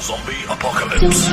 Zombie Apocalypse.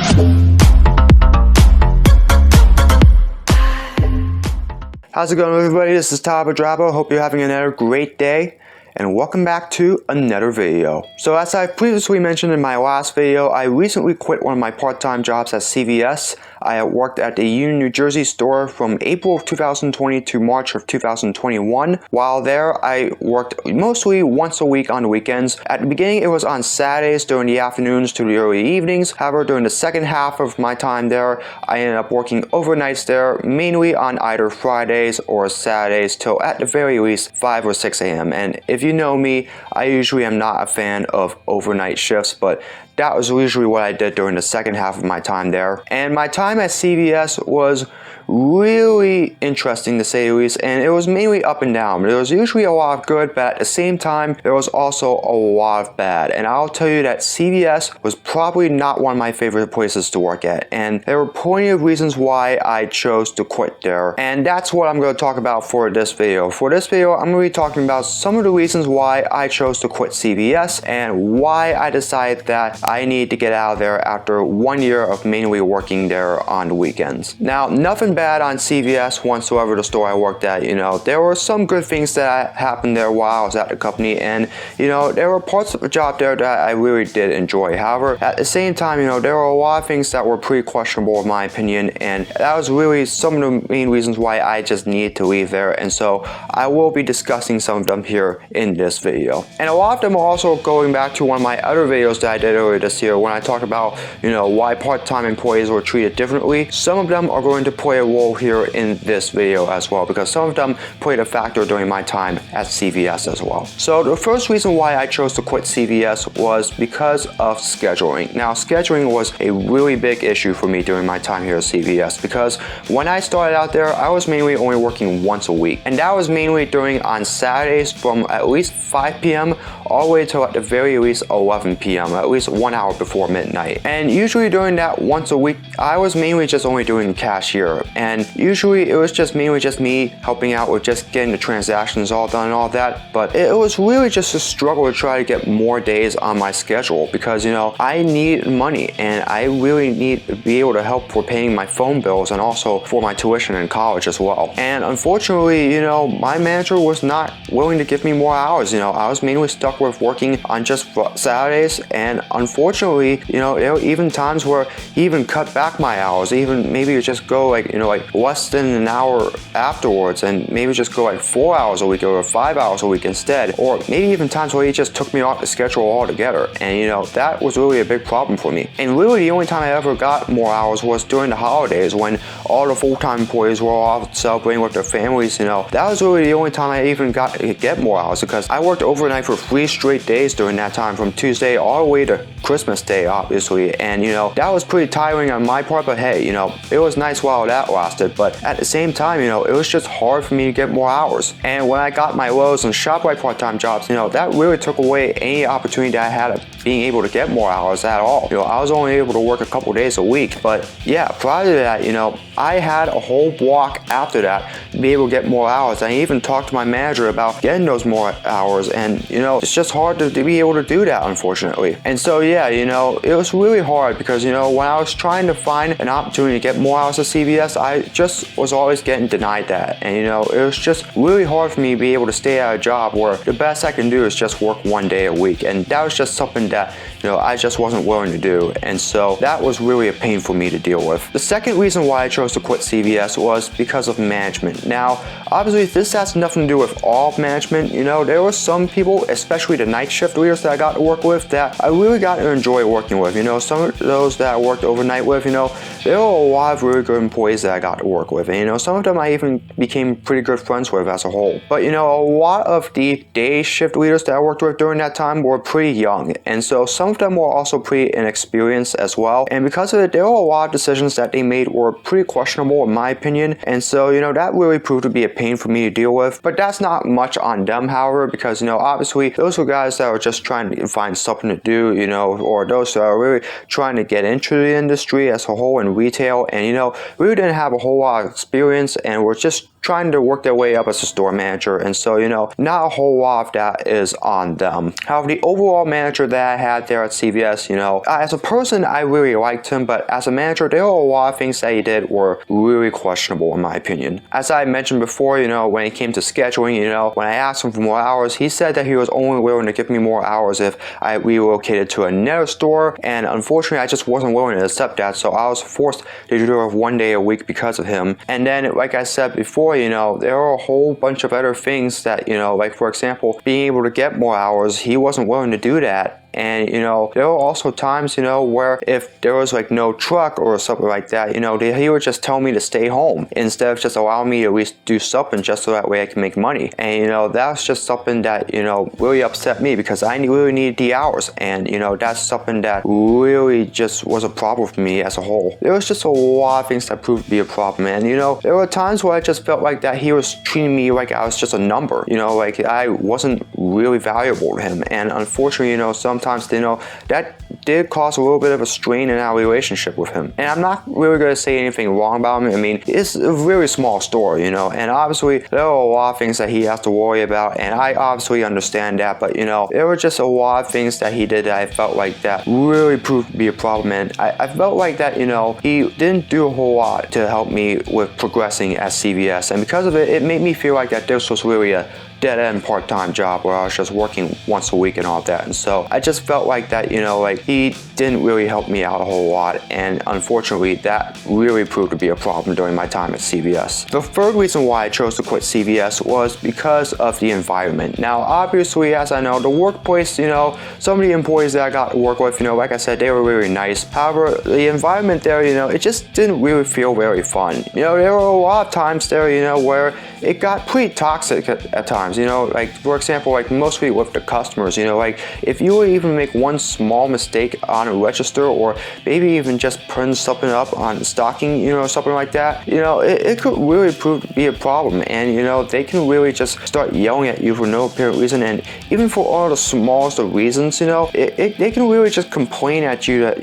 How's it going, everybody? This is Tyler Drabo. Hope you're having another great day, and welcome back to another video. So as I previously mentioned in my last video, I recently quit one of my part-time jobs at CVS. I worked at the Union, New Jersey store from April of 2020 to March of 2021. While there, I worked mostly once a week on the weekends. At the beginning, it was on Saturdays during the afternoons to the early evenings. However, during the second half of my time there, I ended up working overnights there, mainly on either Fridays or Saturdays till at the very least 5 or 6 a.m. And if you know me, I usually am not a fan of overnight shifts, but that was usually what I did during the second half of my time there. And my time at CVS was really interesting, to say the least, and it was mainly up and down. There was usually a lot of good, but at the same time, there was also a lot of bad. And I'll tell you that CVS was probably not one of my favorite places to work at. And there were plenty of reasons why I chose to quit there. And that's what I'm going to talk about for this video. For this video, I'm going to be talking about some of the reasons why I chose to quit CVS and why I decided that I need to get out of there after 1 year of mainly working there on the weekends. Now, nothing bad on CVS whatsoever, the store I worked at. You know, there were some good things that happened there while I was at the company, and you know, there were parts of the job there that I really did enjoy. However, at the same time, you know, there were a lot of things that were pretty questionable in my opinion, and that was really some of the main reasons why I just needed to leave there. And so I will be discussing some of them here in this video. And a lot of them are also going back to one of my other videos that I did earlier this year when I talked about, you know, why part-time employees were treated differently. Some of them are going to play a role here in this video as well, because some of them played a factor during my time at CVS as well. So the first reason why I chose to quit CVS was because of scheduling. Now, scheduling was a really big issue for me during my time here at CVS, because when I started out there, I was mainly only working once a week, and that was mainly on Saturdays from at least 5 p.m. all the way till at the very least 11 p.m., at least 1 hour before midnight. And usually during that once a week, I was mainly just only doing cashier, and usually it was just mainly just me helping out with just getting the transactions all done and all that. But it was really just a struggle to try to get more days on my schedule, because you know, I need money and I really need to be able to help for paying my phone bills and also for my tuition in college as well. And unfortunately, you know, my manager was not willing to give me more hours. You know, I was mainly stuck with working on just Saturdays, and unfortunately, you know, there were even times where he even cut back my hours, even maybe just go like, you know, like less than an hour afterwards, and maybe just go like 4 hours a week or 5 hours a week instead, or maybe even times where he just took me off the schedule altogether. And you know, that was really a big problem for me. And really the only time I ever got more hours was during the holidays when all the full-time employees were off celebrating with their families. You know, that was really the only time I even got to get more hours, because I worked overnight for 3 straight days during that time, from Tuesday all the way to Christmas Day, obviously. And you know, that was pretty tiring on my part, but hey, you know, it was nice while that lasted. But at the same time, you know, it was just hard for me to get more hours. And when I got my Lowe's and ShopRite part-time jobs, you know, that really took away any opportunity that I had of being able to get more hours at all. You know, I was only able to work a couple days a week. But yeah, prior to that, you know, I had a whole block after that to be able to get more hours. I even talked to my manager about getting those more hours, and you know, it's just hard to be able to do that, unfortunately. And so yeah, you know, it was really hard, because you know, when I was trying to find an opportunity to get more hours at CVS, I just was always getting denied that. And you know, it was just really hard for me to be able to stay at a job where the best I can do is just work 1 day a week, and that was just something that, you know, I just wasn't willing to do. And so that was really a pain for me to deal with. The second reason why I chose to quit CVS was because of management. Now, obviously this has nothing to do with all management. You know, there were some people, especially the night shift leaders that I got to work with, that I really got to enjoy working with. You know, some of those that I worked overnight with, you know, there were a lot of really good employees that I got to work with. And you know, some of them I even became pretty good friends with as a whole. But you know, a lot of the day shift leaders that I worked with during that time were pretty young. And so some of them were also pretty inexperienced as well. And because of it, there were a lot of decisions that they made were pretty questionable in my opinion. And so, you know, that really proved to be a pain for me to deal with. But that's not much on them, however, because, you know, obviously those were guys that were just trying to find something to do, you know, or those that are really trying to get into the industry as a whole in retail, and, you know, really didn't have a whole lot of experience and were just trying to work their way up as a store manager, and so, not a whole lot of that is on them. However, the overall manager that I had there at CVS, as a person, I really liked him, but as a manager, there were a lot of things that he did were really questionable in my opinion. As I mentioned before, when it came to scheduling, when I asked him for more hours, he said that he was only willing to give me more hours if I relocated to another store, and unfortunately, I just wasn't willing to accept that, so I was forced to do it 1 day a week because of him. And then, like I said before, there are a whole bunch of other things that, like for example, being able to get more hours, he wasn't willing to do that. And there were also times where if there was like no truck or something like that, he would just tell me to stay home instead of just allowing me to at least do something just so that way I can make money. And that's just something that really upset me because I really needed the hours, and that's something that really just was a problem for me as a whole. There was just a lot of things that proved to be a problem, and there were times where I just felt like that he was treating me like I was just a number, like I wasn't really valuable to him. And unfortunately, sometimes that did cause a little bit of a strain in our relationship with him. And I'm not really going to say anything wrong about him. I mean, it's a really small store, and obviously there are a lot of things that he has to worry about, and I obviously understand that, but there were just a lot of things that he did that I felt like that really proved to be a problem, and I felt like that, he didn't do a whole lot to help me with progressing at CVS, and because of it, it made me feel like that this was really a dead-end part-time job where I was just working once a week and all that. And so I just felt like that, like he didn't really help me out a whole lot, and unfortunately that really proved to be a problem during my time at CVS. The third reason why I chose to quit CVS was because of the environment. Now obviously, as I know, the workplace, some of the employees that I got to work with, like I said, they were really nice. However, the environment there, it just didn't really feel very fun. There were a lot of times there, where it got pretty toxic at times. Like for example, like mostly with the customers, like if you would even make one small mistake on a register, or maybe even just putting something up on stocking, something like that, it could really prove to be a problem. And they can really just start yelling at you for no apparent reason, and even for all the smallest of reasons, they can really just complain at you that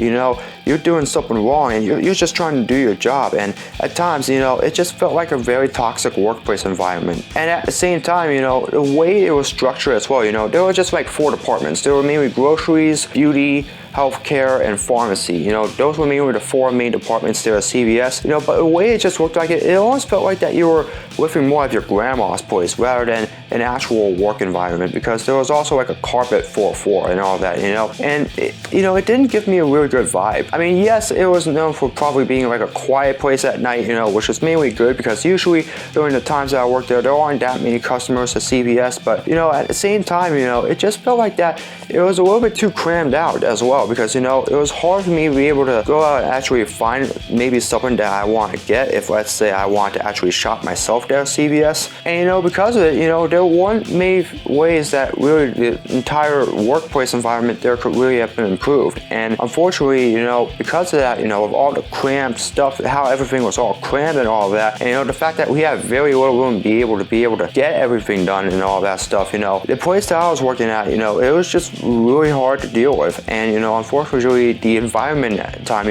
you're doing something wrong and you're just trying to do your job. And at times, it just felt like a very toxic workplace environment. And at the same time, the way it was structured as well, there were just like 4 departments. There were mainly groceries, beauty, healthcare, and pharmacy. Those were mainly the 4 main departments there at CVS. But the way it just looked like it almost felt like that you were living more of your grandma's place rather than an actual work environment, because there was also like a carpet floor and all that, and it didn't give me a really good vibe. I mean, yes, it was known for probably being like a quiet place at night, which was mainly good because usually during the times that I worked there aren't that many customers at CVS, but at the same time, it just felt like that it was a little bit too crammed out as well, because it was hard for me to be able to go out and actually find maybe something that I want to get if, let's say, I want to actually shop myself there at CVS. And because of it, there weren't many ways that really the entire workplace environment there could really have been improved. And unfortunately, because of that, with all the cramped stuff, how everything was all crammed and all that, and the fact that we had very little room to be able to get everything done and all that stuff, the place that I was working at, it was just really hard to deal with. And unfortunately, the environment at the time,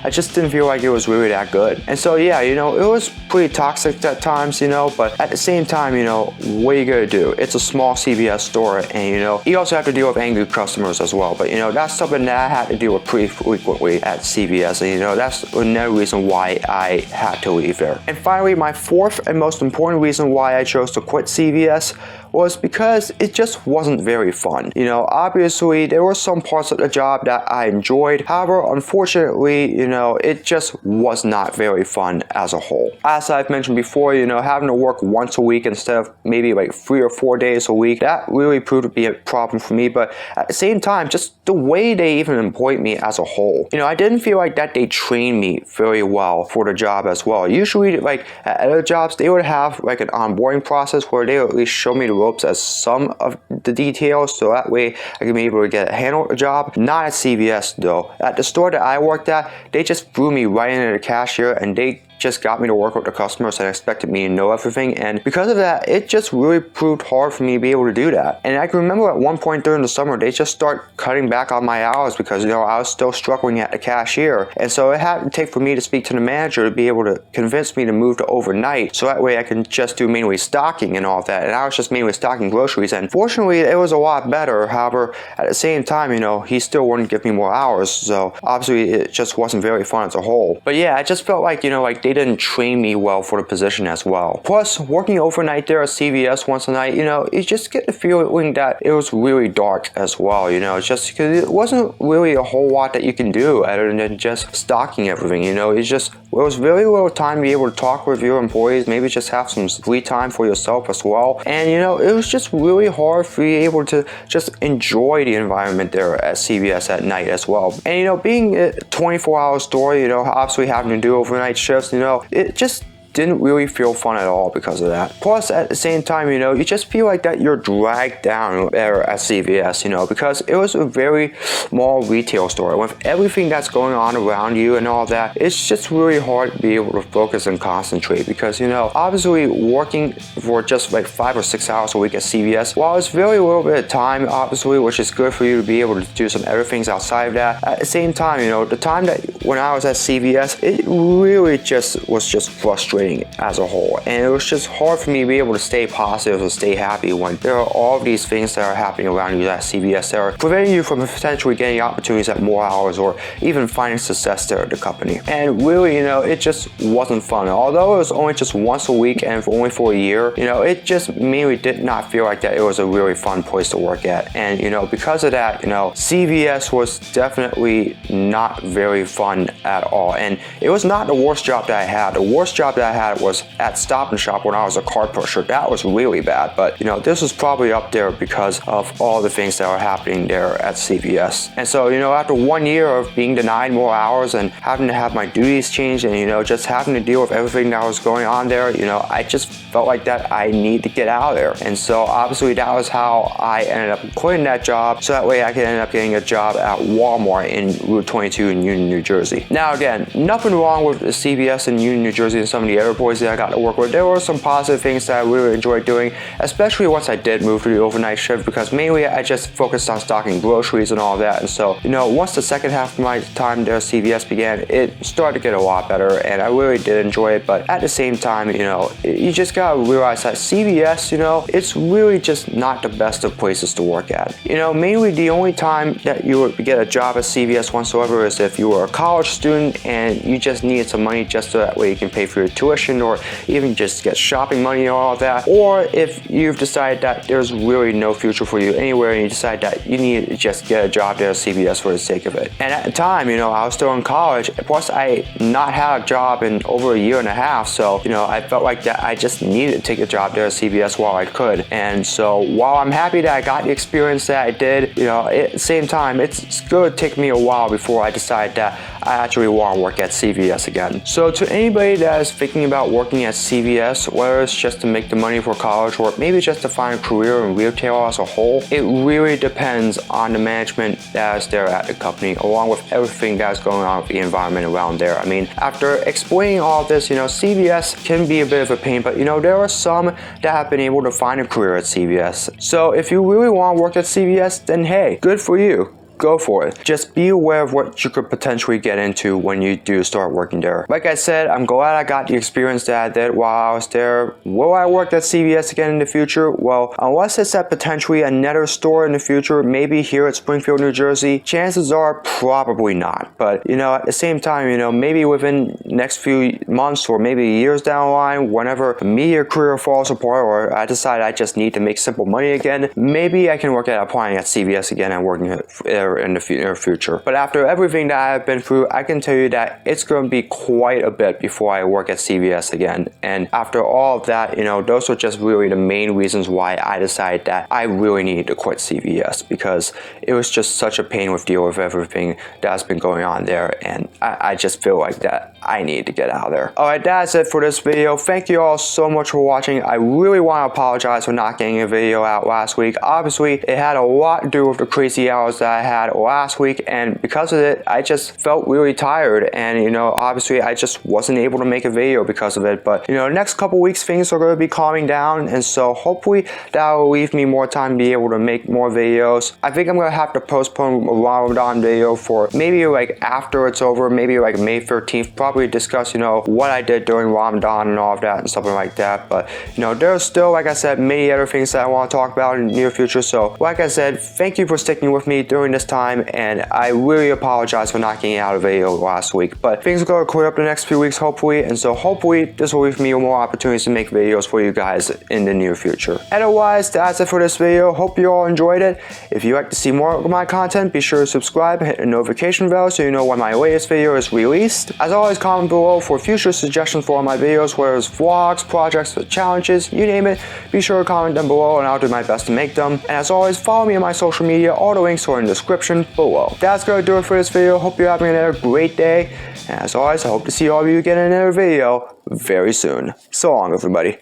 I just didn't feel like it was really that good. And so yeah, it was pretty toxic at times, but at the same time, what are you gonna do? It's a small CVS store, and you also have to deal with angry customers as well. But that's something that I had to deal with pretty frequently at CVS, and that's another reason why I had to leave there. And finally, my fourth and most important reason why I chose to quit CVS was because it just wasn't very fun. Obviously there were some parts of the job that I enjoyed. However, unfortunately, it just was not very fun as a whole. As I've mentioned before, having to work once a week instead of maybe like 3 or 4 days a week, that really proved to be a problem for me. But at the same time, just the way they even employed me as a whole, I didn't feel like that they trained me very well for the job as well. Usually, like at other jobs, they would have like an onboarding process where they would at least show me the ropes as some of the details, so that way I can be able to get a handle of the job. Not at CVS though. At the store that I worked at, they just threw me right into the cashier and they just got me to work with the customers and expected me to know everything, and because of that, it just really proved hard for me to be able to do that. And I can remember at one point during the summer, they just start cutting back on my hours because, you know, I was still struggling at the cashier, and so it had to take for me to speak to the manager to be able to convince me to move to overnight, so that way I can just do mainly stocking and all that. And I was just mainly stocking groceries, and fortunately it was a lot better. However, at the same time, you know, he still wouldn't give me more hours, so obviously it just wasn't very fun as a whole. But yeah, I just felt like, you know, like they didn't train me well for the position as well. Plus, working overnight there at CVS once a night, you know, you just get the feeling that it was really dark as well, you know, just because it wasn't really a whole lot that you can do other than just stocking everything, you know. It's just, there was very little time to be able to talk with your employees, maybe just have some free time for yourself as well. And, you know, it was just really hard for you able to just enjoy the environment there at CVS at night as well. And, you know, being a 24-hour store, you know, obviously having to do overnight shifts, you know, it just didn't really feel fun at all because of that. Plus, at the same time, you know, you just feel like that you're dragged down there at CVS, you know, because it was a very small retail store. With everything that's going on around you and all that, it's just really hard to be able to focus and concentrate because, you know, obviously working for just like 5 or 6 hours a week at CVS, while it's very little bit of time, obviously, which is good for you to be able to do some other things outside of that, at the same time, you know, the time that when I was at CVS, it really just was just frustrating as a whole, and it was just hard for me to be able to stay positive and stay happy when there are all of these things that are happening around you at CVS that are preventing you from potentially getting opportunities at more hours or even finding success there at the company. And really, you know, it just wasn't fun. Although it was only just once a week and only for a year, you know, it just mainly did not feel like that it was a really fun place to work at. And, you know, because of that, you know, CVS was definitely not very fun at all. And it was not the worst job that I had. The worst job that I had was at Stop and Shop when I was a cart pusher. That was really bad, but, you know, this was probably up there because of all the things that were happening there at CVS. And so, you know, after 1 year of being denied more hours and having to have my duties changed and, you know, just having to deal with everything that was going on there, you know, I just felt like that I need to get out of there. And so obviously that was how I ended up quitting that job, so that way I could end up getting a job at Walmart in Route 22 in Union, New Jersey. Now again, nothing wrong with the CVS in Union, New Jersey and some of the other boys that I got to work with. There were some positive things that I really enjoyed doing, especially once I did move to the overnight shift, because mainly I just focused on stocking groceries and all that. And so, you know, once the second half of my time there at CVS began, it started to get a lot better, and I really did enjoy it. But at the same time, you know, you just gotta realize that CVS, you know, it's really just not the best of places to work at. You know, mainly the only time that you would get a job at CVS whatsoever is if you were a college student and you just needed some money just so that way you can pay for your tuition or even just get shopping money and all that, or if you've decided that there's really no future for you anywhere and you decide that you need to just get a job there at CVS for the sake of it. And at the time, you know, I was still in college, plus I not had a job in over a year and a half, so, you know, I felt like that I just needed to take a job there at CVS while I could. And so while I'm happy that I got the experience that I did, you know, at the same time, it's going to take me a while before I decide that I actually want to work at CVS again. So to anybody that is thinking about working at CVS, whether it's just to make the money for college or maybe just to find a career in retail as a whole, it really depends on the management that is there at the company, along with everything that's going on with the environment around there. I mean, after explaining all this, you know, CVS can be a bit of a pain, but, you know, there are some that have been able to find a career at CVS. So if you really want to work at CVS, then hey, good for you. Go for it. Just be aware of what you could potentially get into when you do start working there. Like I said, I'm glad I got the experience that I did while I was there. Will I work at CVS again in the future? Well, unless it's at potentially another store in the future, maybe here at Springfield, New Jersey, chances are probably not. But, you know, at the same time, you know, maybe within next few months or maybe years down the line, whenever media career falls apart or I decide I just need to make simple money again, maybe I can work at applying at CVS again and working there in the near future. But after everything that I've been through, I can tell you that it's going to be quite a bit before I work at CVS again. And after all of that, you know, those were just really the main reasons why I decided that I really needed to quit CVS, because it was just such a pain with deal with everything that's been going on there, and I just feel like that I need to get out of there. Alright, that's it for this video. Thank you all so much for watching. I really want to apologize for not getting a video out last week. Obviously, it had a lot to do with the crazy hours that I had had last week, and because of it, I just felt really tired, and obviously I just wasn't able to make a video because of it. But the next couple weeks things are going to be calming down, and so hopefully that will leave me more time to be able to make more videos. I think I'm going to have to postpone a Ramadan video for maybe like after it's over, maybe like May 13th, probably discuss what I did during Ramadan and all of that and something like that. But there's still, like I said, many other things that I want to talk about in the near future. So like I said, thank you for sticking with me during this time, and I really apologize for not getting out a video last week, but things are going to clear up the next few weeks hopefully, and so hopefully this will leave me more opportunities to make videos for you guys in the near future. Otherwise, that's it for this video. Hope you all enjoyed it. If you'd like to see more of my content, be sure to subscribe and hit the notification bell so you know when my latest video is released. As always, comment below for future suggestions for all my videos, whether it's vlogs, projects, challenges, you name it. Be sure to comment them below and I'll do my best to make them. And as always, follow me on my social media. All the links are in the description below. That's going to do it for this video. Hope you're having another great day. And as always, I hope to see all of you again in another video very soon. So long, everybody.